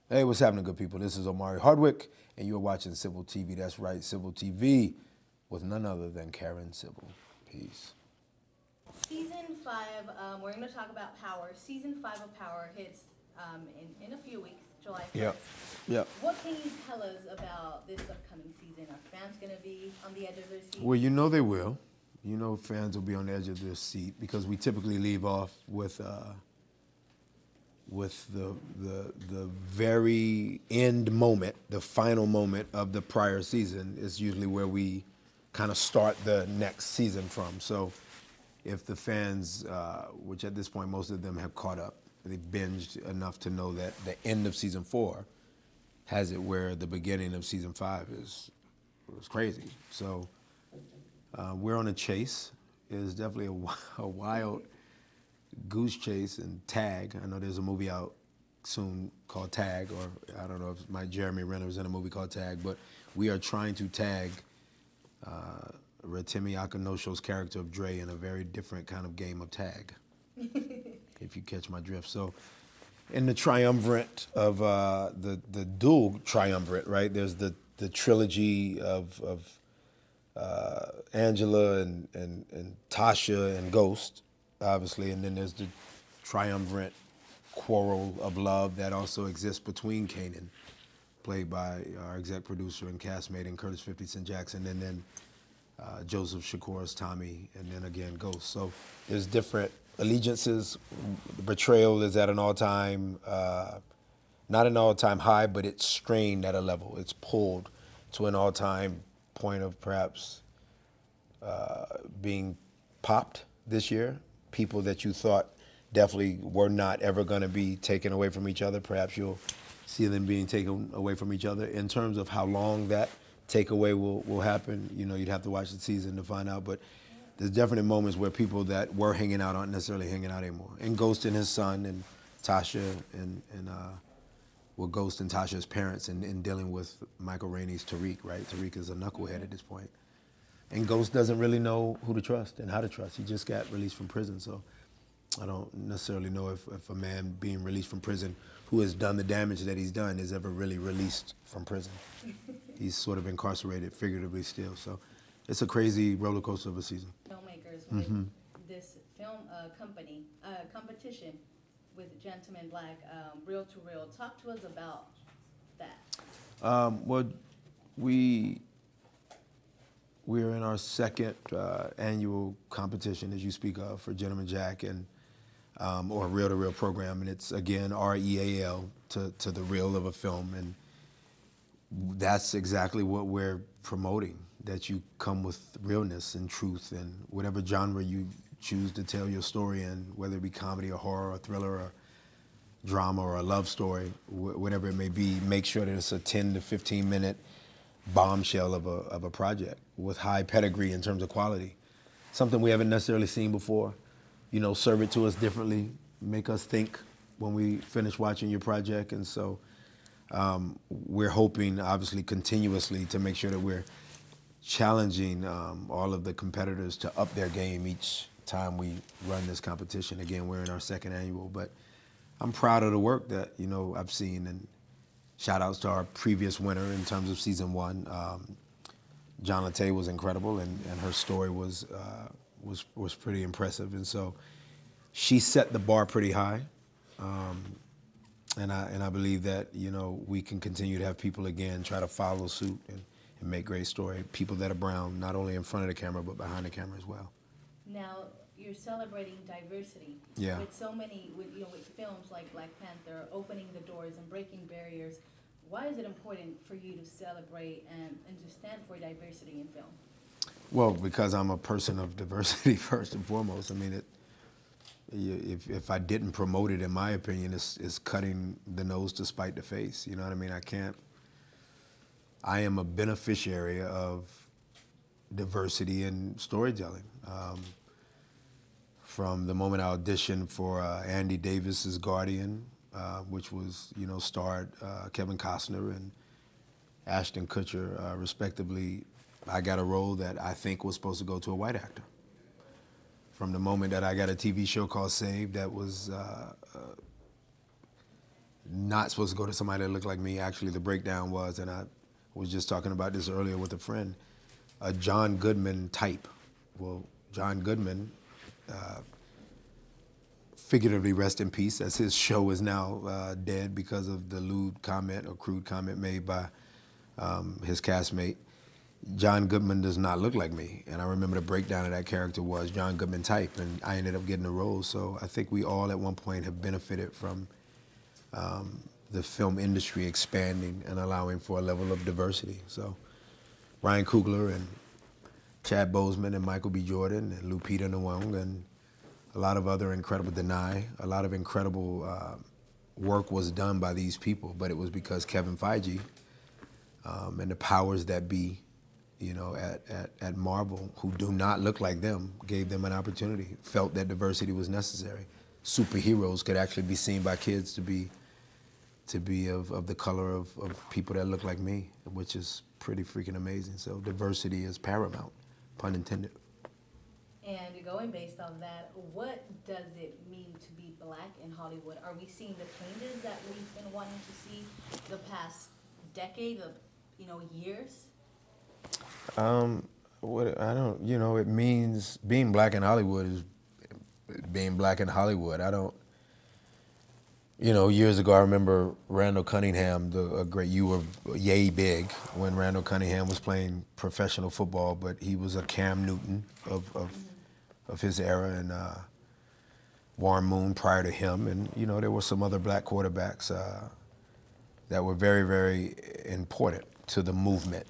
Hey, what's happening, good people? This is Omari Hardwick, and you're watching Civil TV. That's right, Civil TV, with none other than Karen Civil. Peace. Season 5, we're going to talk about Power. Season 5 of Power hits in a few weeks, July 1st. Yep. What can you tell us about this upcoming season? Are fans going to be on the edge of their seat? Well, you know they will. You know fans will be on the edge of their seat because we typically leave off with the very end moment, the final moment of the prior season is usually where we kind of start the next season from. So if the fans, which at this point most of them have caught up, they binged enough to know that the end of season 4 has it where the beginning of season 5 was crazy. So we're on a chase. It is definitely a wild goose chase and Tag. I know there's a movie out soon called Tag, or I don't know if my Jeremy Renner's in a movie called Tag, but we are trying to tag Rotimi Akanosho's character of Dre in a very different kind of game of tag, if you catch my drift. So in the triumvirate of the dual triumvirate, right? There's the trilogy of Angela and Tasha and Ghost, obviously, and then there's the triumvirate quarrel of love that also exists between Kanan, played by our exec producer and castmate and Curtis 50 Cent Jackson, and then Joseph Shakur's Tommy, and then again Ghost. So there's different allegiances. The betrayal is at an all-time, not an all-time high, but it's strained at a level. It's pulled to an all-time point of perhaps being popped this year. People that you thought definitely were not ever going to be taken away from each other. Perhaps you'll see them being taken away from each other. In terms of how long that takeaway will happen, you know, you'd have to watch the season to find out. But there's definite moments where people that were hanging out aren't necessarily hanging out anymore. And Ghost and his son, and Tasha, and well, Ghost and Tasha's parents, and dealing with Michael Rainey's Tariq, right? Tariq is a knucklehead at this point. And Ghost doesn't really know who to trust and how to trust. He just got released from prison, so I don't necessarily know if a man being released from prison who has done the damage that he's done is ever really released from prison. He's sort of incarcerated figuratively still, so it's a crazy roller coaster of a season. Filmmakers with this film competition with Gentleman Black, Real to Real. Talk to us about that. Well, we're in our second annual competition, as you speak of, for Gentleman Jack, and or Real to Real program, and it's again REAL to the real of a film, and that's exactly what we're promoting. That you come with realness and truth, and whatever genre you choose to tell your story in, whether it be comedy or horror or thriller or drama or a love story, whatever it may be, make sure that it's a 10 to 15 minute bombshell of a project with high pedigree in terms of quality. Something we haven't necessarily seen before. You know, serve it to us differently, make us think when we finish watching your project. And so we're hoping, obviously, continuously to make sure that we're challenging all of the competitors to up their game each time we run this competition. Again, we're in our second annual, but I'm proud of the work that, you know, I've seen, and shout outs to our previous winner in terms of season 1. John Latte was incredible, and her story was pretty impressive, and so she set the bar pretty high, and I believe that, you know, we can continue to have people again try to follow suit and make great story. People that are brown, not only in front of the camera but behind the camera as well. Now, you're celebrating diversity. Yeah. With so many, with films like Black Panther opening the doors and breaking barriers. Why is it important for you to celebrate and to stand for diversity in film? Well, because I'm a person of diversity first and foremost. I mean, if I didn't promote it, in my opinion, it's cutting the nose to spite the face. You know what I mean? I am a beneficiary of diversity in storytelling. From the moment I auditioned for Andy Davis's Guardian, which was, you know, starred Kevin Costner and Ashton Kutcher, respectively, I got a role that I think was supposed to go to a white actor. From the moment that I got a TV show called Saved that was not supposed to go to somebody that looked like me. Actually, the breakdown was, and I was just talking about this earlier with a friend, a John Goodman type. Well, John Goodman, figuratively rest in peace, as his show is now dead because of the lewd comment or crude comment made by his castmate. John Goodman does not look like me, and I remember the breakdown of that character was John Goodman type, and I ended up getting the role. So I think we all at one point have benefited from the film industry expanding and allowing for a level of diversity. So Ryan Coogler and Chad Boseman and Michael B. Jordan and Lupita Nyong'o and a lot of other incredible, a lot of incredible work was done by these people, but it was because Kevin Feige and the powers that be, you know, at Marvel, who do not look like them, gave them an opportunity, felt that diversity was necessary. Superheroes could actually be seen by kids to be of the color of people that look like me, which is pretty freaking amazing. So diversity is paramount, pun intended. And going based on that, what does it mean to be black in Hollywood? Are we seeing the changes that we've been wanting to see the past decade of, you know, years? It means being black in Hollywood is being black in Hollywood. Years ago I remember Randall Cunningham, you were yay big when Randall Cunningham was playing professional football, but he was a Cam Newton of his era, and Warren Moon prior to him, and there were some other black quarterbacks that were very, very important to the movement.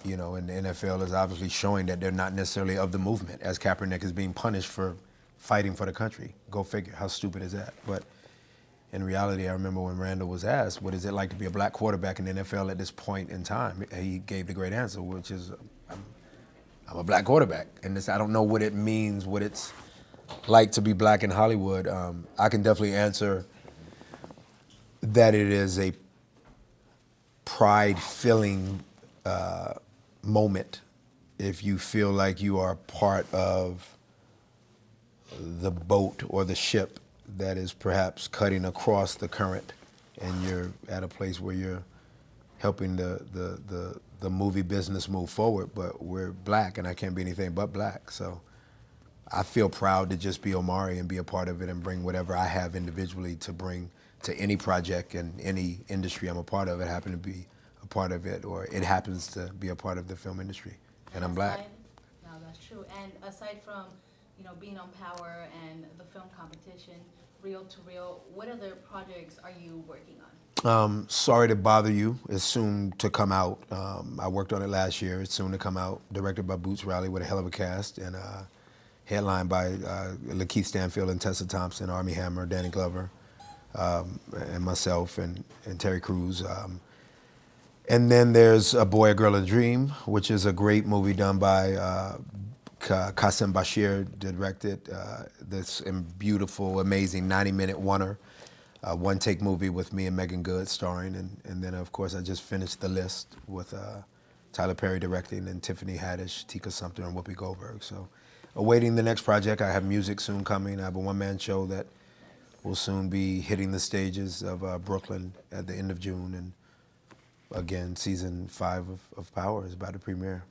And the NFL is obviously showing that they're not necessarily of the movement, as Kaepernick is being punished for fighting for the country. Go figure, how stupid is that? But in reality, I remember when Randall was asked, what is it like to be a black quarterback in the NFL at this point in time? He gave the great answer, which is, I'm a black quarterback. And I don't know what it means, what it's like to be black in Hollywood. I can definitely answer that it is a pride-filling moment if you feel like you are part of the boat or the ship that is perhaps cutting across the current, and you're at a place where you're helping the movie business move forward, but we're black, and I can't be anything but black. So I feel proud to just be Omari and be a part of it and bring whatever I have individually to bring to any project and any industry I'm a part of. It happened to be a part of it, or it happens to be a part of the film industry, and I'm black. No, that's true. And aside from, being on Power and the film competition, Reel to Reel, what other projects are you working on? Sorry to Bother You is soon to come out. I worked on it last year. It's soon to come out. Directed by Boots Riley with a hell of a cast, and headlined by Lakeith Stanfield and Tessa Thompson, Armie Hammer, Danny Glover, and myself and Terry Crews. And then there's A Boy, a Girl, and a Dream, which is a great movie done by Qasim Bashir, directed this beautiful, amazing 90-minute one-take movie with me and Megan Good starring. And then, of course, I just finished The List with Tyler Perry directing, and Tiffany Haddish, Tika Sumpter, and Whoopi Goldberg. So awaiting the next project. I have music soon coming. I have a one-man show that will soon be hitting the stages of Brooklyn at the end of June. And again, season 5 of Power is about to premiere.